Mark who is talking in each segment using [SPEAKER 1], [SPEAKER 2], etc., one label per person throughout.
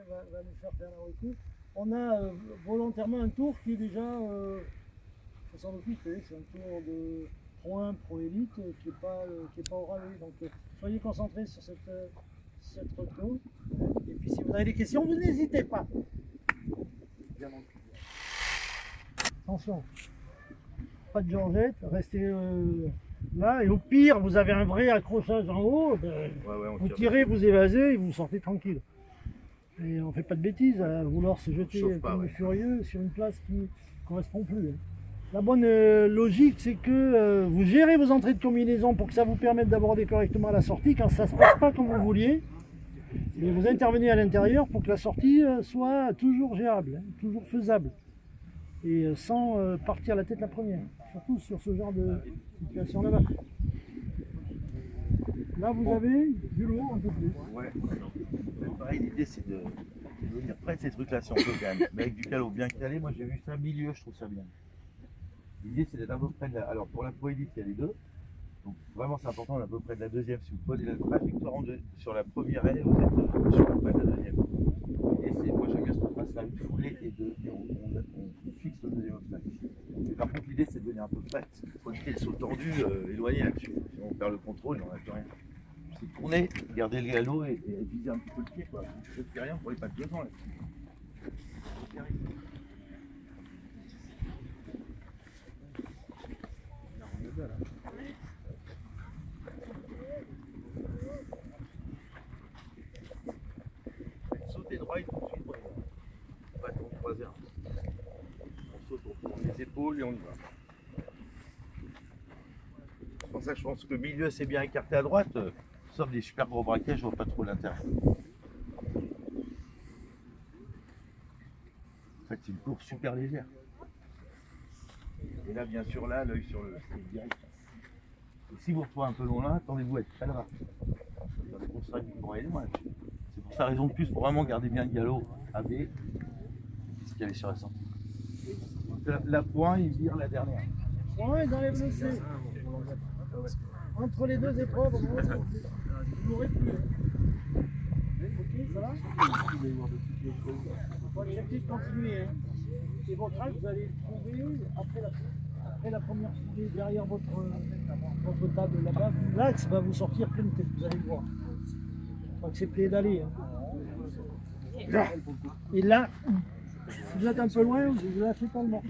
[SPEAKER 1] va nous faire faire la retour. On a volontairement un tour qui est déjà faut s'en occuper. C'est un tour de Pro 1, Pro Élite qui n'est pas au rallye. Donc soyez concentrés sur cette retour. Et puis si vous avez des questions, vous n'hésitez pas. Attention, pas de Georgette, restez là. Et au pire, vous avez un vrai accrochage en haut, vous tirez, vous évasez et vous sortez tranquille. Et on ne fait pas de bêtises à vouloir se jeter comme des furieux sur une place qui ne correspond plus. La bonne logique, c'est que vous gérez vos entrées de combinaison pour que ça vous permette d'aborder correctement la sortie. Quand ça ne se passe pas comme vous vouliez, et vous intervenez à l'intérieur pour que la sortie soit toujours gérable, toujours faisable. Et sans partir la tête la première, surtout sur ce genre de situation là-bas. Là, vous avez du lourd un peu plus.
[SPEAKER 2] Ouais. Pareil, l'idée c'est de venir près de ces trucs-là si on peut quand même. Mais avec du calot bien calé, moi j'ai vu ça milieu, je trouve ça bien. L'idée c'est d'être à peu près de la... Alors pour la Pro Élite, il y a les deux. Donc vraiment c'est important d'être à peu près de la deuxième. Si vous prenez la trajectoire sur la première aile, vous êtes sur à peu près de la deuxième. Et c'est, moi j'aime bien cette trace-là, une foulée et on fixe le deuxième obstacle. Et par contre l'idée c'est de venir un peu près. Il faut éviter le saut tordu, éloigné là-dessus. Sinon on perd le contrôle et on n'a plus rien. C'est tourner, garder le galop et viser un petit peu le pied quoi. Je fais rien pour les pattes devant là. Sauter droit et tout de suite, on va tourner croiseur. On saute, on tourne les épaules et on y va. C'est pour ça que je pense que le milieu c'est bien écarté à droite, sauf des super gros braquets, je vois pas trop l'intérêt. En fait, c'est une course super légère. Et là, bien sûr, là, l'œil sur le direct. Et si vous retrouvez un peu long là, attendez-vous à être très là. Dans les courses règles, vous aller loin. C'est pour ça raison de plus pour vraiment garder bien le galop à B. Ce qu'il y avait sur la sortie. La pointe, il vire la dernière.
[SPEAKER 1] Ouais, dans les blessés. Entre les deux épreuves, vous n'aurez plus. Ok, ça va? L'objectif continuer. Hein. Et votre axe, vous allez le trouver après la première foulée derrière votre table là-bas. L'axe va vous sortir plein de tête, vous allez le voir. Il faut accepter d'aller. Hein. Et là, si vous êtes un peu loin, vous ne lâchez pas le morceau.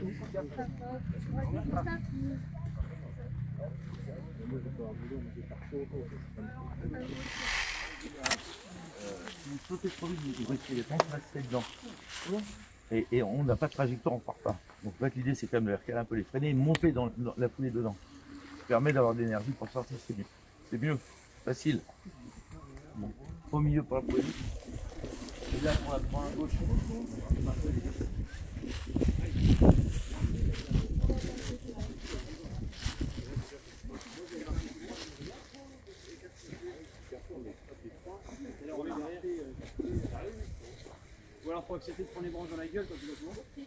[SPEAKER 2] Si vous sautez trop vite, vous risquez d'être entracé dedans. Et on n'a pas de trajectoire, on ne part pas. Donc là, l'idée, c'est quand même de recaler un peu les freinés et monter dans la foulée dedans. Ça permet d'avoir de l'énergie pour sortir, c'est mieux. C'est mieux, facile. Bon. Au milieu pour la poignée. Et là, pour la prendre à gauche.
[SPEAKER 3] Ou alors faut accepter de prendre les branches dans la gueule quand tu vas tout.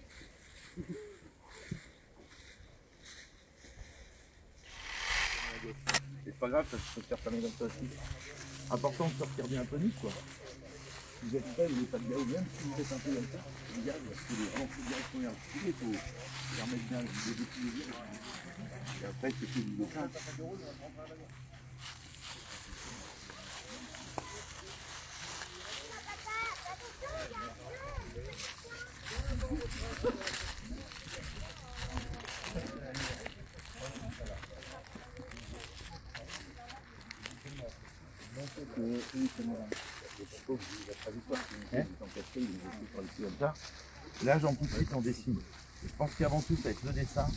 [SPEAKER 2] C'est pas grave, ça peut se faire fermer comme ça aussi. Important de sortir bien un peu quoi. Si vous êtes prêts, vous n'avez pas de galop, même si vous êtes un peu comme ça, regarde, parce que les vraiment plus direction et articulée, il faut permettre bien de déplier. Et après, c'est plus du local. Là, j'en pousse en dessine. Je pense qu'avant tout, ça va être le dessin.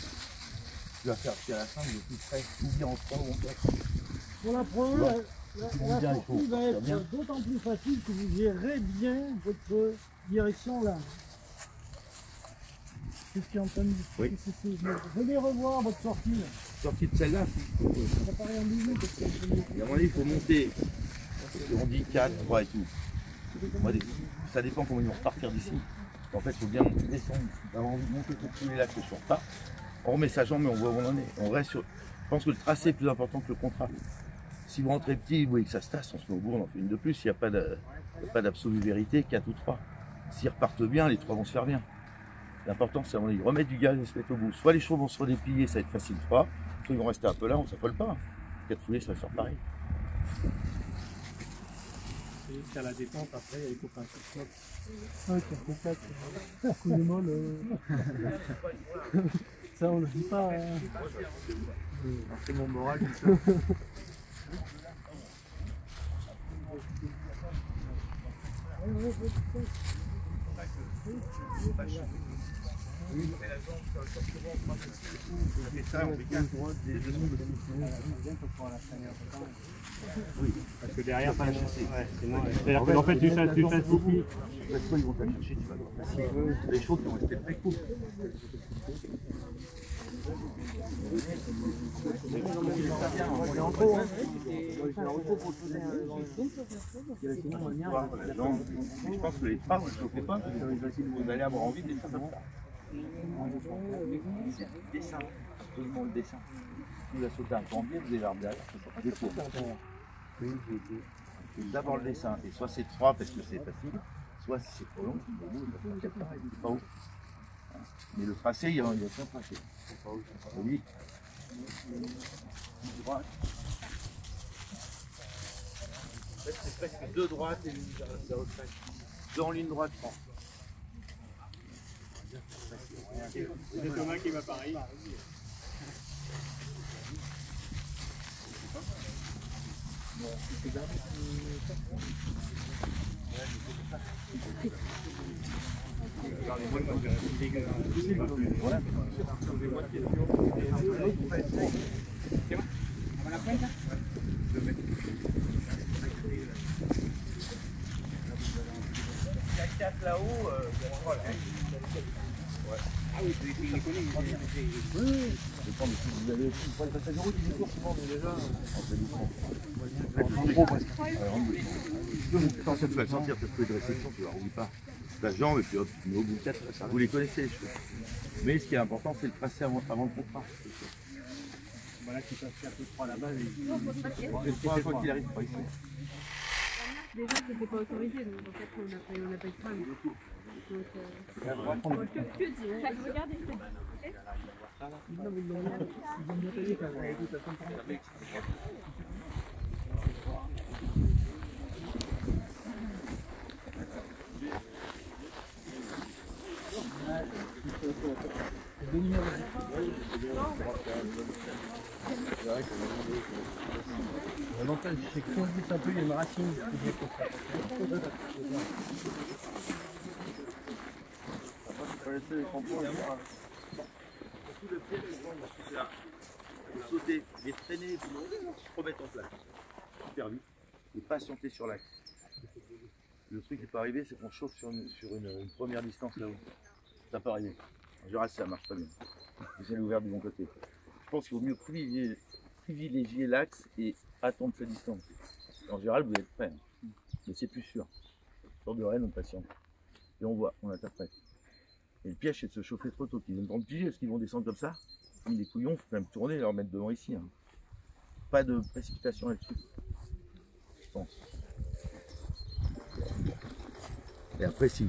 [SPEAKER 2] Tu vas faire à la fin, il est tout près, ou bien en 3 ou en 4.
[SPEAKER 1] Pour la première, la sortie va être d'autant plus facile que vous gérez bien votre direction là. C'est ce qui est entendu.
[SPEAKER 2] Oui.
[SPEAKER 1] Venez revoir votre sortie.
[SPEAKER 2] Sortie de celle-là,
[SPEAKER 1] Ça paraît ambigu parce que
[SPEAKER 2] à mon avis, il faut monter. On dit 4, 3 et tout. Moi, ça dépend comment ils vont repartir d'ici. En fait, il faut bien descendre, avoir envie de monter pour tous les lacs que je ne pas. On remet sa jambe et on voit où on en est. On reste sur... Je pense que le tracé est plus important que le contrat. Si vous rentrez petit, vous voyez que ça se tasse, on se met au bout, on en fait une de plus. Il n'y a pas d'absolue vérité, 4 ou 3. S'ils repartent bien, les 3 vont se faire bien. L'important, c'est de remettre du gaz et se mettre au bout. Soit les chevaux vont se redéplier, ça va être facile 3, soit ils vont rester un peu là, on ne s'affole pas. 4 foulées, ça va faire pareil.
[SPEAKER 3] C'est juste qu'à la détente, après, il y a les copains qui se flottent.
[SPEAKER 1] Ouais, qui complète. Coup de molle. Ça, on le dit pas.
[SPEAKER 3] C'est mon moral. Parce que derrière, pas la chasser. C'est-à-dire qu'en fait, tu chasses ici.
[SPEAKER 2] Parce qu'ils vont te la chercher, tu vas voir. C'est des chevaux qui vont rester très courts.
[SPEAKER 3] On est en trop. Hein.
[SPEAKER 2] Je pense que les 3, vous ne chauffez pas, vous allez avoir envie de les faire comme ça. C'est le dessin, absolument le dessin. Si vous a sauté un cambier, vous avez l'arbre derrière, c'est pas d'abord le dessin, et soit c'est 3 parce que c'est facile, soit si c'est trop long, c'est pas ouf. Mais le tracé, il y a qu'un tracé. C'est pas ouf. Oui. Droite. En fait, c'est presque 2 droites et une retraite. 2 en ligne droite, je pense.
[SPEAKER 3] C'est Thomas qui va pareil.
[SPEAKER 2] Là-haut,
[SPEAKER 3] ah oui, tu les connais.
[SPEAKER 2] vous avez pour le passage de route, il est court souvent, mais déjà. Quand ça tu vas le sentir, tu as trouvé de réception, tu ne la roules pas. Ta jambe et puis hop, tu mets au bout de 4, vous les connaissez les cheveux. Mais ce qui est important, c'est le tracer avant le contrat.
[SPEAKER 3] Voilà, tu passes un peu de 3 là-bas.
[SPEAKER 2] C'est la première fois qu'il arrive pas ici.
[SPEAKER 4] Déjà, c'était pas autorisé, donc en fait, on n'a pas eu de problème. Donc, que dire regardez,
[SPEAKER 3] L'avantage, c'est que si on pousse un peu, il y a une racine.
[SPEAKER 2] Sauter, les traîner, se remettre en place. Super vite. Et patienter sur l'axe. Le truc qui peut arriver, c'est qu'on chauffe sur une première distance là-haut. Ça peut arriver. En général, ça marche pas bien. Vous allez ouvert du bon côté. Je pense qu'il vaut mieux privilégier l'axe et attendre sa distance. En général, vous êtes prêt. Mais c'est plus sûr. Sur de Rennes, on patiente. Et on voit, on interprète. Et le piège, c'est de se chauffer trop tôt. Ils vont prendre piger parce qu'ils vont descendre comme ça. Et les couillons, il faut quand même tourner et leur mettre devant ici. Hein. Pas de précipitation là-dessus. Je pense. Et après, si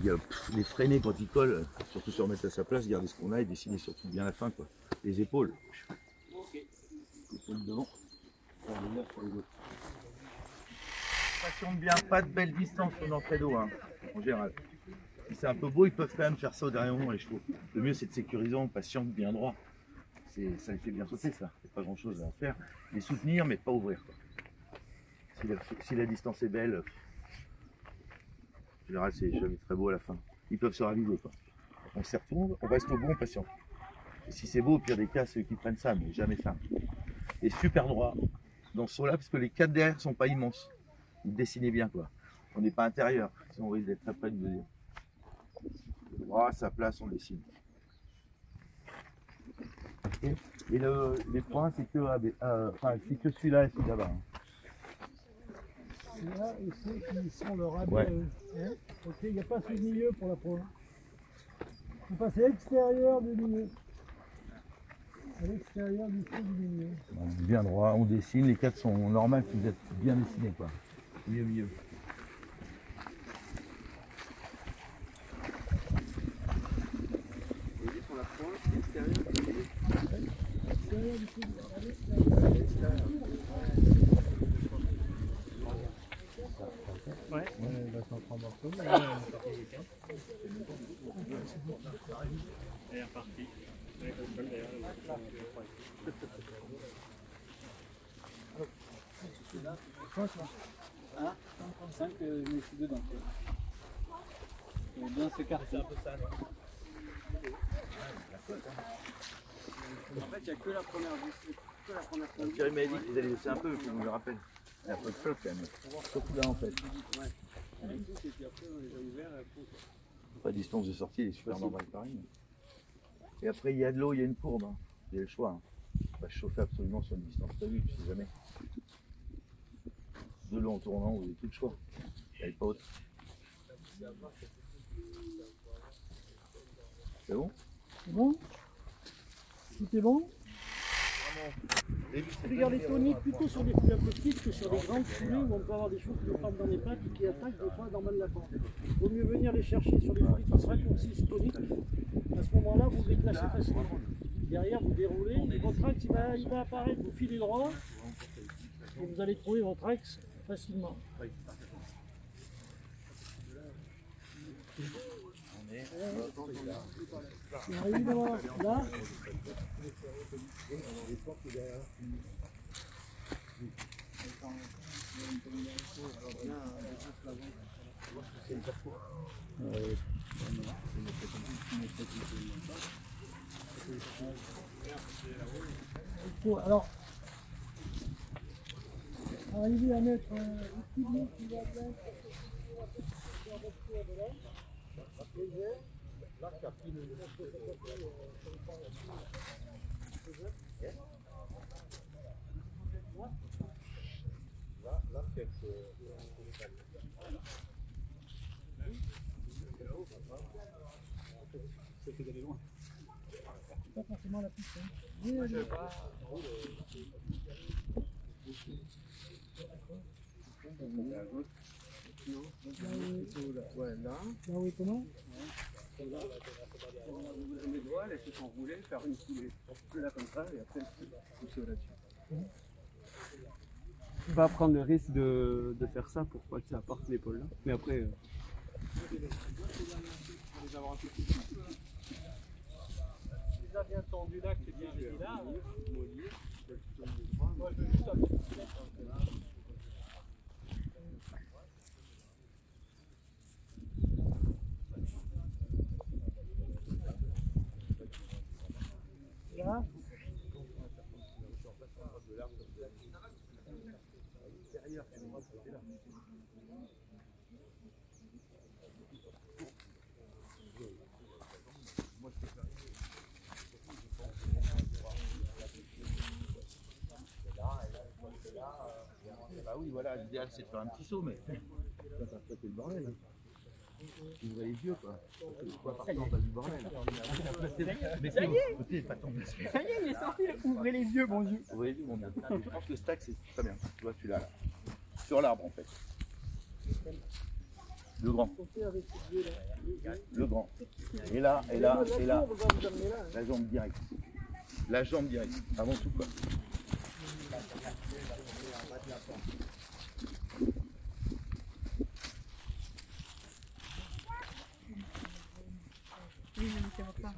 [SPEAKER 2] les freiner quand ils collent, surtout se remettre à sa place, garder ce qu'on a et dessiner surtout bien la fin, quoi. Les épaules. Épaules devant. Sur les autres. Patiente bien, pas de belle distance sur l'entrée d'eau, hein, en général. Si c'est un peu beau, ils peuvent quand même faire ça au dernier moment, les chevaux. Le mieux, c'est de sécuriser en patient bien droit. Ça les fait bien sauter, ça. Il n'y a pas grand-chose à faire. Les soutenir, mais pas ouvrir, quoi. Si la distance est belle, en général, c'est jamais très beau à la fin. Ils peuvent se raviver, quoi. On s'y retourne, on reste au bon patient. Et si c'est beau, au pire des cas, c'est eux qui prennent ça, mais jamais ça. Et super droit dans ce saut-là, parce que les 4 derrière ne sont pas immenses. Vous dessinez bien, quoi. On n'est pas intérieur, sinon on risque d'être très près de venir. Le bras à sa place, on dessine. Et les points, c'est que, c'est que celui-là et celui là-bas.
[SPEAKER 1] C'est là et ceux qui sont le rabais.
[SPEAKER 2] Ouais.
[SPEAKER 1] Hein, ok, il n'y a pas celui du milieu pour la pro. Vous passez à l'extérieur du milieu. À l'extérieur du feu du milieu.
[SPEAKER 2] Bien droit, on dessine, les 4 sont normales si vous êtes bien dessinés, quoi. Milieu.
[SPEAKER 3] Ouais.
[SPEAKER 1] Elle
[SPEAKER 3] est repartie. Ouais, comme ça, d'ailleurs,
[SPEAKER 5] Hein 135, je me suis dedans. Il faut bien s'écarter.
[SPEAKER 2] C'est un peu ça, non?
[SPEAKER 5] En fait, il n'y a que la première vis. Que la première vis.
[SPEAKER 2] Thierry m'a dit qu'ils allaient laisser un peu, il faut que je me le rappelle. Il y a un peu de flotte quand même. Surtout là en fait.
[SPEAKER 5] Ouais. Et puis après, on les a ouverts.
[SPEAKER 2] La distance de sortie est super normale pareil. Et après, il y a de l'eau, il y a une courbe. Hein. Il y a le choix. Hein. On va chauffer absolument sur une distance prévue, tu sais jamais. De l'eau en tournant, vous avez plus de choix. Elle n'est pas haute. C'est bon?
[SPEAKER 1] C'est bon? Tout est bon? Regardez, Tony, plutôt sur des fouilles un peu petites que sur des grandes foulées où on peut avoir des choses qui nous frappent dans les pattes et qui attaquent des fois dans le lapin. Il vaut mieux venir les chercher sur des fouilles qui se raccourcissent toniques. À ce moment-là, vous déplacez facilement. Derrière, vous déroulez et votre axe il va apparaître, vous filez droit et vous allez trouver votre axe facilement. On arrive d'abord là. Alors, arriver à mettre un petit bout qui va bien sur votre tour de là. Pas forcément la piste.
[SPEAKER 5] Ouais, là.
[SPEAKER 1] Là où est comment?
[SPEAKER 5] Les doigts, laisser s'enrouler, faire une foulée. Là comme ça, et après pousser là-dessus. On va prendre le risque de faire ça pour pas que ça parte l'épaule là. Mais après.
[SPEAKER 3] déjà bien tendu là, que c'est bien mis là.
[SPEAKER 1] Là.
[SPEAKER 2] Bah oui, voilà, l'idéal c'est de faire un petit saut, mais ça c'est le bordel. Hein. Ouvrez les yeux, quoi. Pas partout en bas du bordel. Mais ça y est, côté, pas tomber.
[SPEAKER 5] Ça y est, il est sorti, ouvrez les yeux, bon Dieu.
[SPEAKER 2] Ouvrez les yeux, mon Dieu. Je pense que le stack c'est très bien. Tu vois celui-là, là. Sur l'arbre en fait. Le grand. Le grand. Et là, et là, et là. La jambe directe. La jambe directe. Avant tout, quoi.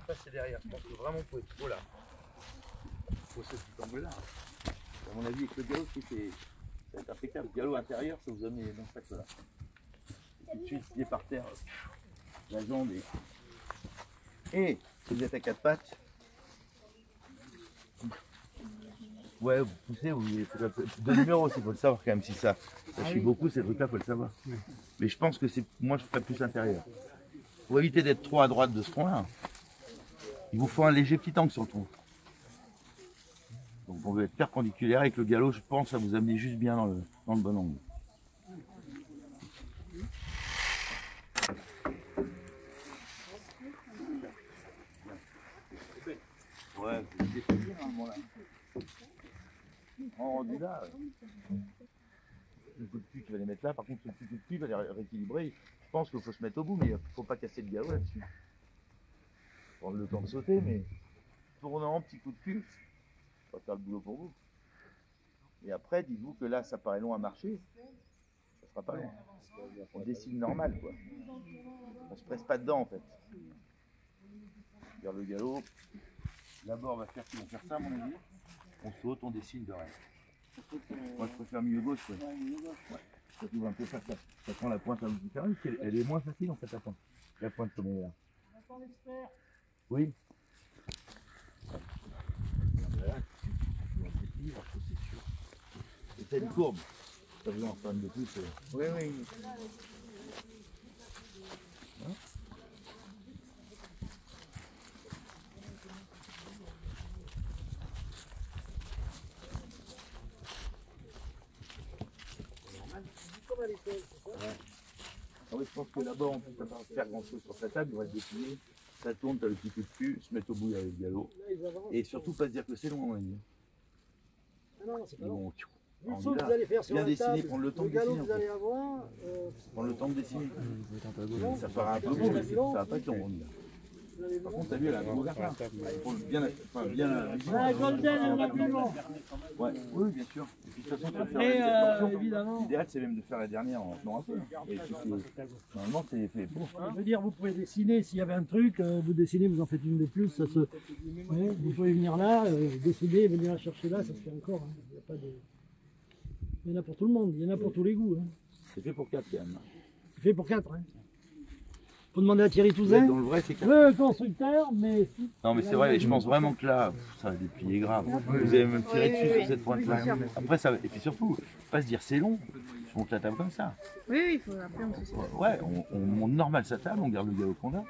[SPEAKER 2] Passer derrière, je pense que vraiment il faut être trop là. Il faut ce petit angle là. À mon avis, avec le galop, ça va être impeccable. Le galop intérieur, ça vous amène dans ce sac là. Et tout de suite, pied par terre, la jambe et si vous êtes à quatre pattes, ouais, vous poussez, vous deux numéros, il faut le savoir quand même si ça chie beaucoup, ces trucs là, il faut le savoir. Mais je pense que c'est, moi je ferais plus intérieur. Pour éviter d'être trop à droite de ce point-là, il vous faut un léger petit angle sur le trou. Donc on veut être perpendiculaire avec le galop, je pense, à vous amener juste bien dans le bon angle. Ouais, vous êtes bien à un moment là. En rendu là, le coup de cul qui va les mettre là, par contre le coup de cul va les rééquilibrer. Je pense qu'il faut se mettre au bout, mais il ne faut pas casser le galop là-dessus. Prendre le temps de sauter, mais tournant, petit coup de cul. On va faire le boulot pour vous. Et après, dites-vous que là, ça paraît long à marcher. Ça sera pas long. On dessine normal, quoi. On se presse pas dedans, en fait. Regarde le galop. D'abord, on va faire ça, à mon avis. On saute, on dessine de rien. Moi, je préfère milieu gauche, ouais. Ça trouve un peu faire ça. Ça prend la pointe un peu différente. Elle est moins facile, en fait, la pointe. La pointe comme elle est là. Oui. C'est une courbe. Pas besoin d'en faire de plus. Oui, oui. Hein? Ah oui, je pense que là-bas, on peut pas faire grand-chose sur sa table, il va se dessiner. Ça tourne, t'as le petit coup de cul, se mettre au bout avec le galop. Et surtout, pas se dire que c'est long, on va dire.
[SPEAKER 1] Ah non, c'est pas long.
[SPEAKER 2] Bon,
[SPEAKER 1] Le saut que vous allez faire sur
[SPEAKER 2] bien
[SPEAKER 1] la
[SPEAKER 2] dessiner,
[SPEAKER 1] table,
[SPEAKER 2] prendre le temps
[SPEAKER 1] le
[SPEAKER 2] de
[SPEAKER 1] galop
[SPEAKER 2] dessiner.
[SPEAKER 1] que vous allez avoir,
[SPEAKER 2] Prendre le temps de dessiner.
[SPEAKER 1] non,
[SPEAKER 2] Ça paraît un peu bon, mais ça va pas être long. Par contre, t'as vu, elle a un gros gardien. Faut bien.
[SPEAKER 1] la golden, elle va plus loin.
[SPEAKER 2] Ouais, oui, bien sûr. Et puis, de toute façon, tu vas faire
[SPEAKER 1] Et
[SPEAKER 2] la version.
[SPEAKER 1] évidemment,
[SPEAKER 2] L'idéal, c'est même de faire la dernière en tenant un peu. Et puis, normalement, c'est fait pour.
[SPEAKER 1] je veux dire, vous pouvez dessiner, s'il y avait un truc, vous dessinez, vous en faites une de plus, ça se... Ouais, vous pouvez venir là, dessiner, venir la chercher là, ça se fait encore. Hein. Il y a pas de... Il y en a pour tout le monde, il y en a pour tous les goûts. Hein.
[SPEAKER 2] C'est fait pour 4 quand même.
[SPEAKER 1] C'est fait pour 4. Hein. Faut demander à Thierry
[SPEAKER 2] Vous êtes
[SPEAKER 1] Touzin,
[SPEAKER 2] dans le vrai, c'est 4.
[SPEAKER 1] le constructeur, mais...
[SPEAKER 2] Non, mais c'est vrai, je pense vraiment que là, ça a déplié grave. Vous avez même tiré dessus sur cette pointe-là. Après, ça, et puis surtout, pas se dire c'est long, je monte la table comme ça.
[SPEAKER 4] Oui, il faut après on se sait.
[SPEAKER 2] Ouais, on monte normal sa table, on garde le galop qu'on a,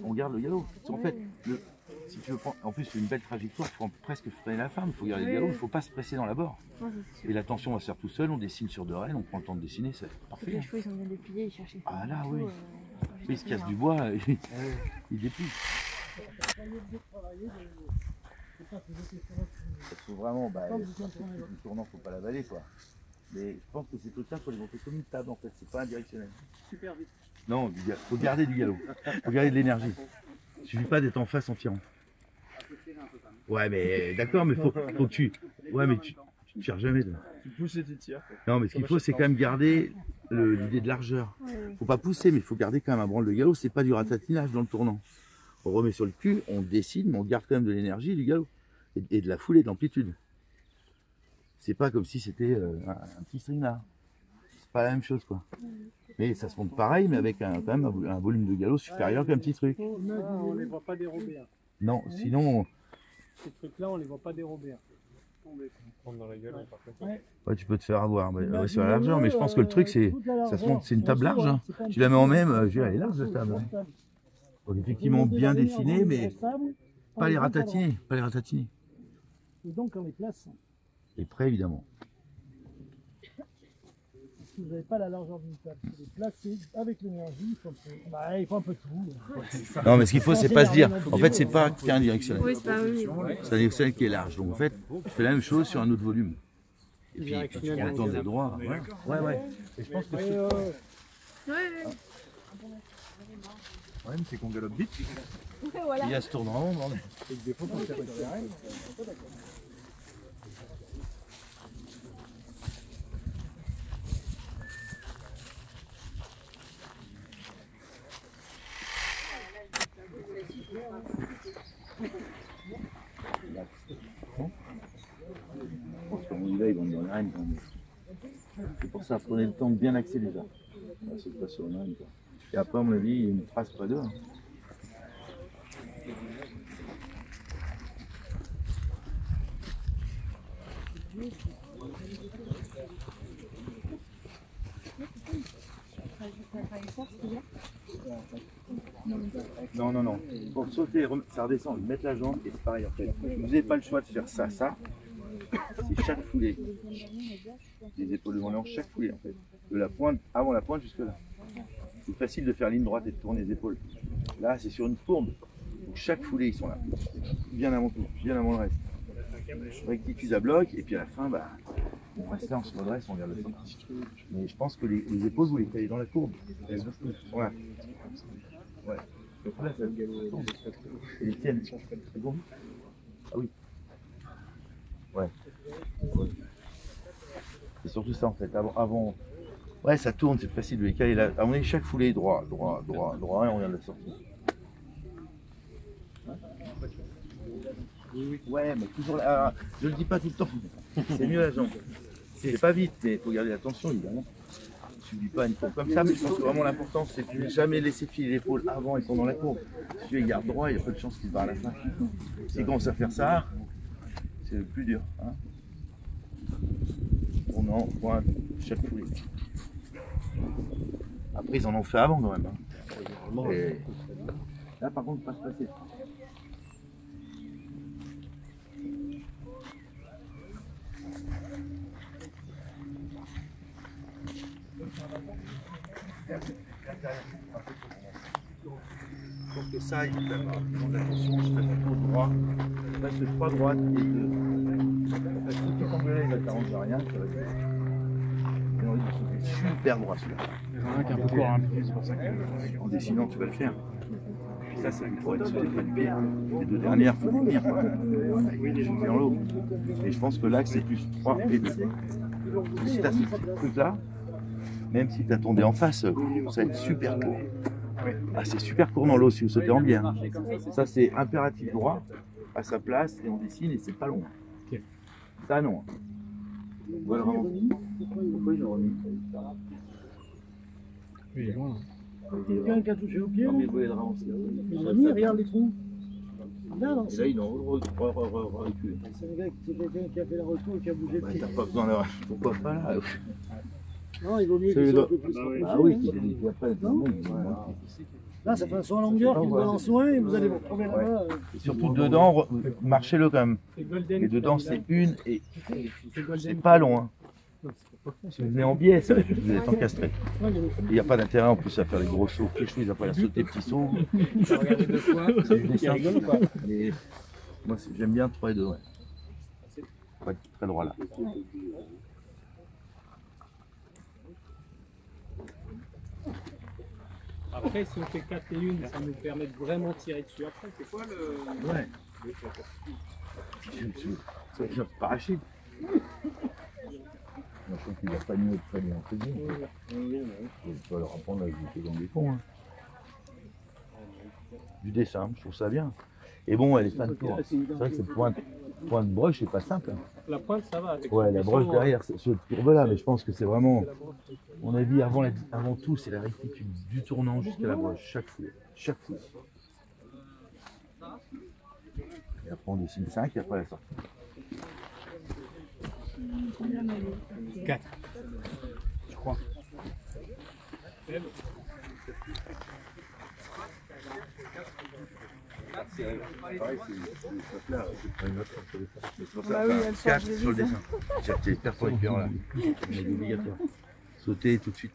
[SPEAKER 2] on garde le galop. Parce qu'en fait, si tu veux prendre, en plus c'est une belle trajectoire, il faut presque freiner la femme, il faut garder le galop, il ne faut pas se presser dans la bord. Et la tension va se faire tout seul, on dessine sur 2 rênes, on prend le temps de dessiner, c'est parfait.
[SPEAKER 4] Les chevaux ils sont bien dépliés, ils cherchaient.
[SPEAKER 2] Ah là oui. Il se casse du bois, il déplie. Il faut vraiment, le tournant, faut pas l'avaler quoi. Mais je pense que ces trucs-là, il faut les monter comme une table en fait, c'est pas indirectionnel.
[SPEAKER 1] Super vite.
[SPEAKER 2] Non, il faut garder du galop, il faut garder de l'énergie. Il suffit pas d'être en face en tirant. Ouais mais d'accord, mais faut que tu... Ouais mais tu tires jamais.
[SPEAKER 5] Tu pousses et tu tires.
[SPEAKER 2] Non mais ce qu'il faut c'est quand même garder l'idée de largeur. Faut pas pousser mais il faut garder quand même un branle de galop, c'est pas du ratatinage dans le tournant. On remet sur le cul, on dessine, mais on garde quand même de l'énergie du galop. Et de la foulée, de l'amplitude. C'est pas comme si c'était un petit string là. C'est pas la même chose quoi. Mais ça se monte pareil, mais avec quand même un volume de galop supérieur qu'un petit truc.
[SPEAKER 1] On les voit pas dérober. Hein.
[SPEAKER 2] Non, sinon...
[SPEAKER 1] Ces trucs-là, on les voit pas dérober. Hein.
[SPEAKER 3] Prendre dans la gueule, par contre.
[SPEAKER 2] Ouais, tu peux te faire avoir sur la largeur, mais je pense que le truc c'est... Ça se monte, c'est une table large. Hein. Tu la mets en même, je veux dire, elle est large la table. Hein. Donc effectivement bien dessinée, mais pas les ratatiner, pas les ratatiner.
[SPEAKER 1] Et donc on les place.
[SPEAKER 2] Et prêt évidemment.
[SPEAKER 1] Si vous n'avez pas la largeur d'une table, vous les placez avec l'énergie, il faut un peu tout.
[SPEAKER 2] Non mais ce qu'il faut c'est pas se dire, en fait c'est pas qu'un directionnel.
[SPEAKER 4] Oui, c'est pas oui.
[SPEAKER 2] C'est un directionnel qui est large, donc en fait je fais la même chose sur un autre volume. Et puis quand tu prends le temps des droits, ouais. Et je pense que c'est...
[SPEAKER 4] Ouais.
[SPEAKER 3] Ouais, mais c'est qu'on galope vite.
[SPEAKER 4] Voilà.
[SPEAKER 2] Il y a ce tournant en rond,
[SPEAKER 3] Et que des fois, quand on tire sur les rênes,
[SPEAKER 2] Là, ils vont dans les rênes. C'est pour ça, prenez le temps de bien axer déjà. C'est pas sur une rêne. Et après, à mon avis, il y a une trace près d'eux. Non. Pour sauter, ça redescend, mettre la jambe et c'est pareil en fait. Vous n'avez pas le choix de faire ça. C'est chaque foulée. Les épaules devant les hanches, chaque foulée en fait. De la pointe, avant la pointe jusque là. C'est facile de faire ligne droite et de tourner les épaules. Là, c'est sur une courbe. Donc chaque foulée, ils sont là. Bien avant tout, bien avant le reste. Rectitude à bloc et puis à la fin, on reste là, on se redresse, on regarde le fond. Mais je pense que les épaules, vous les taillez dans la courbe. Ouais. Donc là, ça et les tiennes. C'est bon? Ah oui. Ouais. C'est surtout ça en fait. Avant, ouais, ça tourne, c'est facile de les caler là. On est chaque foulée droit, droit, droit, droit, et on vient de la sortie. Ouais, mais toujours là. Je le dis pas tout le temps. C'est mieux la jambe. C'est pas vite, mais il faut garder l'attention évidemment. Tu ne dis pas une courbe comme ça, mais je pense que vraiment l'important c'est de ne jamais laisser filer l'épaule avant et pendant la courbe. Si tu les gardes droit, il y a peu de chances qu'il se barre à la fin. S'il commence à faire ça, c'est le plus dur. Hein. Tournant, pointe, chaque foulée. Après, ils en ont fait avant quand même. Hein. Et là, par contre, pas se passer. Je pense que ça, il faut faire attention, je fais plutôt droit. Là, je fais 3 droites et 2. En fait, tout est cambré, il va t'arranger rien, ça va être. Et on va sauter super droit celui-là.
[SPEAKER 3] Il y en a un qui est un peu court, hein, c'est pour ça que.
[SPEAKER 2] En dessinant, tu vas le faire. Puis ça, c'est pour être sauté près du pied. Les 2 dernières, il faut les tenir. Oui, les jambes en l'eau. Et je pense que l'axe, c'est plus 3 et 2. Si tu as ce petit truc-là, même si tu as ton dé en face, ça va être super court. Ah, c'est super court dans l'eau si vous sautez en biais. Ça, c'est impératif droit, à sa place, et on dessine, et c'est pas long.
[SPEAKER 3] Okay.
[SPEAKER 2] Ça, non. Voilà, vraiment. Pourquoi ils l'ont remis?
[SPEAKER 3] Oui, il est loin.
[SPEAKER 1] Quelqu'un qui a touché au pied?
[SPEAKER 2] Non, mais vous voulez le ramasser.
[SPEAKER 1] Il a mis, regarde les trous. Là, non,
[SPEAKER 2] Et là, ils l'ont reculé.
[SPEAKER 1] c'est quelqu'un qui a fait la retour et qui a bougé le
[SPEAKER 2] Bah,
[SPEAKER 1] pied.
[SPEAKER 2] t'as pas besoin d'avoir. Pourquoi pas là?
[SPEAKER 1] Non, il vaut mieux
[SPEAKER 2] C'est
[SPEAKER 1] qu'il
[SPEAKER 2] le-
[SPEAKER 1] soit un peu plus rapproché.
[SPEAKER 2] Ah oui, qu'il est après,
[SPEAKER 1] Non. Là, ça fait un saut en longueur qui vous balance loin et vous allez vous retrouver là-bas.
[SPEAKER 2] Et surtout dedans, marchez-le quand même. Et dedans, c'est une et c'est pas long. Hein. Si vous venez en biais, ça, vous êtes encastré. Il n'y a pas d'intérêt en plus à faire les gros sauts. Les cheveux, ils après à sauter petits sauts. C'est du dessin. Mais moi, j'aime bien 3 et 2. Ouais. Faut être très droit là.
[SPEAKER 5] Après, si on fait 4 et 1, ça nous permet de vraiment tirer dessus. Après, c'est quoi le.
[SPEAKER 2] Ouais. C'est un parachute. Je trouve qu'il va pas mieux être très bien en cuisine. Il faut leur apprendre à visiter dans des ponts. Hein. Du dessin, je trouve ça bien. Et bon, elle est fan de tour. C'est vrai que cette pointe broche, c'est pas simple. Hein.
[SPEAKER 5] La pointe, ça va. Avec
[SPEAKER 2] Ouais, la broche derrière, ce courbe-là, mais je pense que c'est vraiment, à mon avis, avant tout, c'est la rectitude du tournant jusqu'à la broche, chaque foulée. Chaque foulée. Et après, on dessine 5 et après la sortie.
[SPEAKER 3] 4. Je crois.
[SPEAKER 4] Bah oui, elle change
[SPEAKER 2] 4 sur le dessin. J'étais hyper pour les cœurs là. C'est obligatoire. Sauter tout de suite.